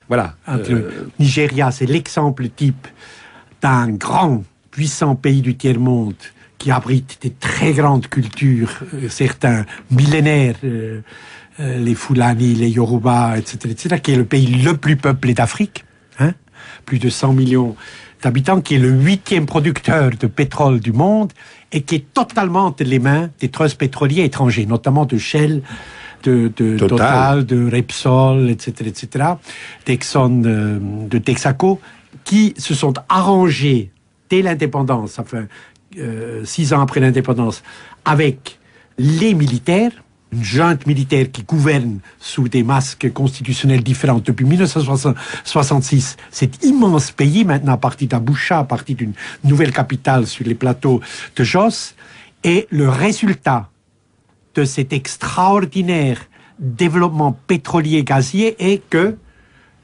Voilà. Le Nigeria, c'est l'exemple type d'un grand, puissant pays du tiers-monde qui abrite des très grandes cultures, certains millénaires, les Fulani, les Yoruba, etc., qui est le pays le plus peuplé d'Afrique, hein, plus de 100 millions d'habitants, qui est le 8e producteur de pétrole du monde et qui est totalement entre les mains des trusts pétroliers étrangers, notamment de Shell, de Total, de Repsol, etc., d'Exxon, de Texaco, qui se sont arrangés dès l'indépendance, enfin 6 ans après l'indépendance, avec les militaires, une junte militaire qui gouverne sous des masques constitutionnels différents depuis 1966. Cet immense pays, maintenant à partir d'Abuja, à partir d'une nouvelle capitale sur les plateaux de Jos, et le résultat de cet extraordinaire développement pétrolier gazier est que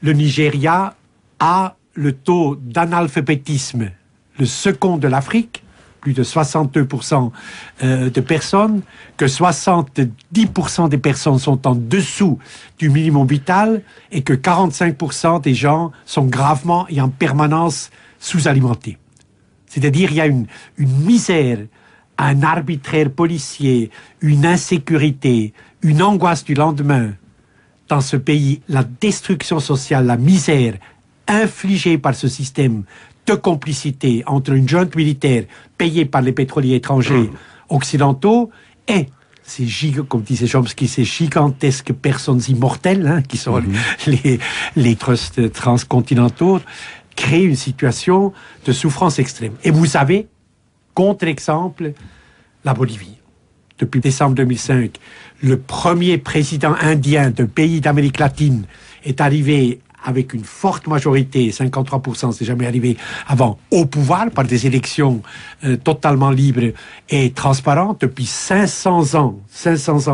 le Nigeria a le taux d'analphabétisme le second de l'Afrique, plus de 62% de personnes, que 70% des personnes sont en dessous du minimum vital et que 45% des gens sont gravement et en permanence sous-alimentés. C'est-à-dire il y a une misère, un arbitraire policier, une insécurité, une angoisse du lendemain dans ce pays, la destruction sociale, la misère infligée par ce système de complicité entre une junte militaire payée par les pétroliers étrangers occidentaux et ces comme disait Chomsky, ces gigantesques personnes immortelles, hein, qui sont les trusts transcontinentaux, créent une situation de souffrance extrême. Et vous avez, contre-exemple, la Bolivie. Depuis décembre 2005, le premier président indien d'un pays d'Amérique latine est arrivé avec une forte majorité, 53%, c'est jamais arrivé avant, au pouvoir par des élections totalement libres et transparentes depuis 500 ans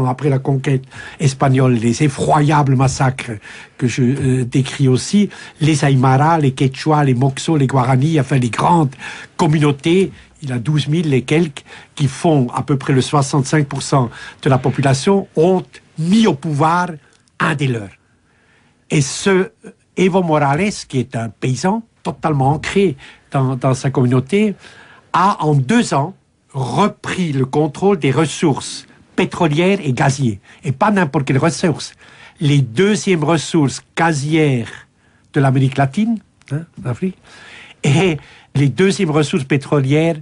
après la conquête espagnole, les effroyables massacres que je décris aussi, les Aymara, les Quechua, les Moxo, les Guarani, enfin les grandes communautés, il y a 12 000 et quelques qui font à peu près le 65% de la population, ont mis au pouvoir un des leurs. Et ce Evo Morales, qui est un paysan totalement ancré dans sa communauté, a en 2 ans repris le contrôle des ressources pétrolières et gazières. Et pas n'importe quelles ressources. Les deuxièmes ressources gazières de l'Amérique latine, hein, d'Afrique, et les deuxièmes ressources pétrolières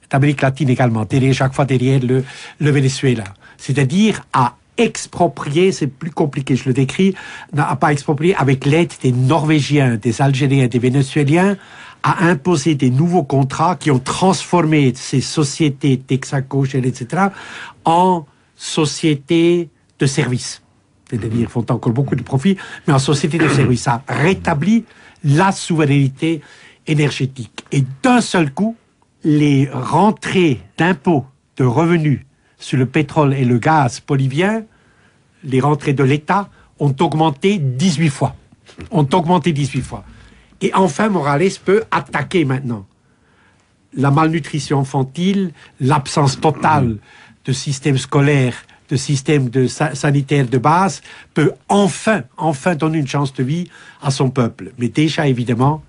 d'Amérique latine également, chaque fois derrière le Venezuela. C'est-à-dire à exproprier, c'est plus compliqué, je le décris, n'a pas exproprié avec l'aide des Norvégiens, des Algériens, des Vénézuéliens, à imposer des nouveaux contrats qui ont transformé ces sociétés Texaco, Shell, etc., en sociétés de services. C'est-à-dire, ils font encore beaucoup de profits, mais en société de services. Ça rétablit la souveraineté énergétique. Et d'un seul coup, les rentrées d'impôts, de revenus sur le pétrole et le gaz bolivien, les rentrées de l'État ont augmenté 18 fois. Et enfin, Morales peut attaquer maintenant la malnutrition infantile, l'absence totale de système scolaire, de système sanitaire de base, peut enfin donner une chance de vie à son peuple. Mais déjà, évidemment,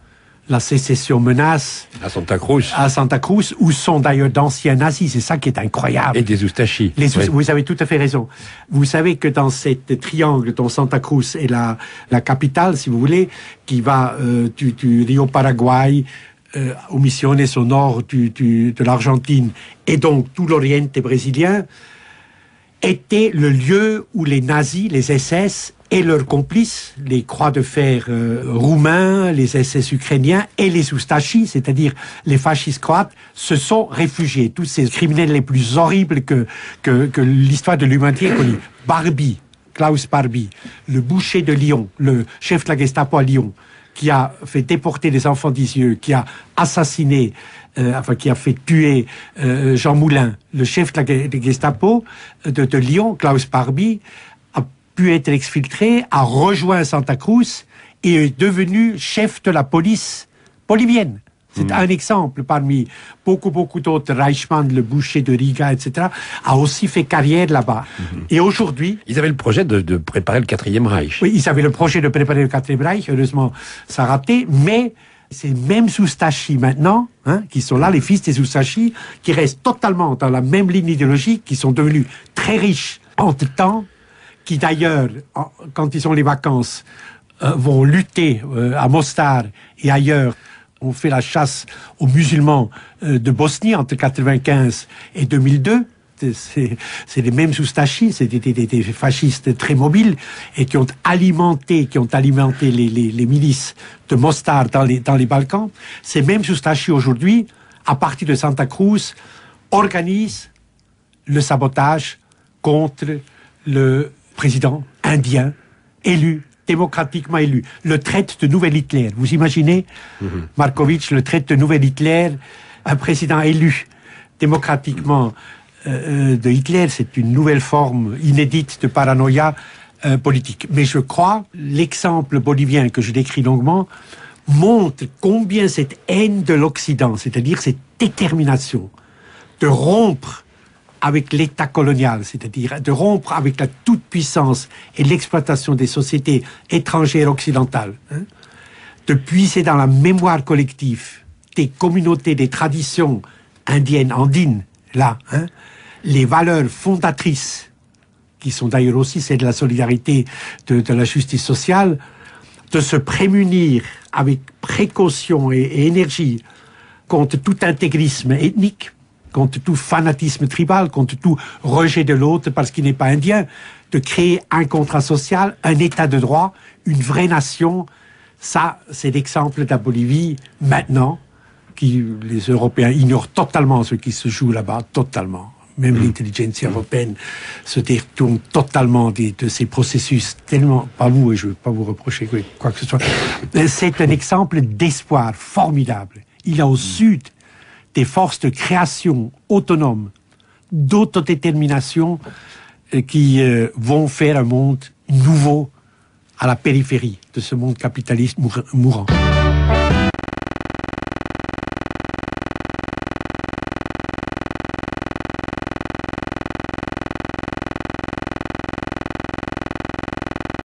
la sécession menace à Santa Cruz, où sont d'ailleurs d'anciens nazis, c'est ça qui est incroyable. Et des Oustachis. Vous avez tout à fait raison. Vous savez que dans cet triangle dont Santa Cruz est la capitale, si vous voulez, qui va du Rio Paraguay aux Misiones au nord de l'Argentine, et donc tout l'Oriente brésilien, était le lieu où les nazis, les SS, et leurs complices, les croix de fer roumains, les SS ukrainiens et les Oustachis, c'est-à-dire les fascistes croates, se sont réfugiés. Tous ces criminels les plus horribles que l'histoire de l'humanité a connus. Barbie, Klaus Barbie, le boucher de Lyon, le chef de la Gestapo à Lyon, qui a fait déporter les enfants d'Isieux, qui a assassiné, qui a fait tuer Jean Moulin, le chef de la Gestapo de Lyon, Klaus Barbie, pu être exfiltré, a rejoint Santa Cruz et est devenu chef de la police bolivienne. C'est un exemple parmi beaucoup d'autres. Reichmann, le boucher de Riga, etc., a aussi fait carrière là-bas. Et aujourd'hui... Ils avaient le projet de préparer le 4e Reich. Oui, ils avaient le projet de préparer le 4e Reich. Heureusement, ça a raté. Mais ces mêmes Oustachi maintenant, qui sont là, les fils des Oustachi, qui restent totalement dans la même ligne idéologique, qui sont devenus très riches entre-temps, qui d'ailleurs, quand ils ont les vacances, vont lutter à Mostar et ailleurs. On fait la chasse aux musulmans de Bosnie entre 1995 et 2002. C'est les mêmes Oustachi, c'est des fascistes très mobiles et qui ont alimenté les milices de Mostar dans les Balkans. Ces mêmes Oustachi aujourd'hui, à partir de Santa Cruz, organisent le sabotage contre le président indien démocratiquement élu, le traite de nouvel Hitler. Vous imaginez, Markovitch le traite de nouvel Hitler, un président élu démocratiquement de Hitler, c'est une nouvelle forme inédite de paranoïa politique. Mais je crois, l'exemple bolivien que je décris longuement, montre combien cette haine de l'Occident, c'est-à-dire cette détermination de rompre avec l'État colonial, c'est-à-dire de rompre avec la toute-puissance et l'exploitation des sociétés étrangères occidentales, de puiser dans la mémoire collective des communautés, des traditions andines, là, les valeurs fondatrices, qui sont d'ailleurs aussi celles de la solidarité, de la justice sociale, de se prémunir avec précaution et énergie contre tout intégrisme ethnique, contre tout fanatisme tribal, contre tout rejet de l'autre parce qu'il n'est pas indien, de créer un contrat social, un état de droit, une vraie nation. Ça, c'est l'exemple de la Bolivie maintenant, qui les Européens ignorent totalement ce qui se joue là-bas, totalement. Même l'intelligentsia européenne se détourne totalement de ces processus, tellement, pas vous, et je ne veux pas vous reprocher quoi que ce soit. C'est un exemple d'espoir formidable. Il y a au sud des forces de création autonomes, d'autodétermination, qui vont faire un monde nouveau à la périphérie de ce monde capitaliste mourant.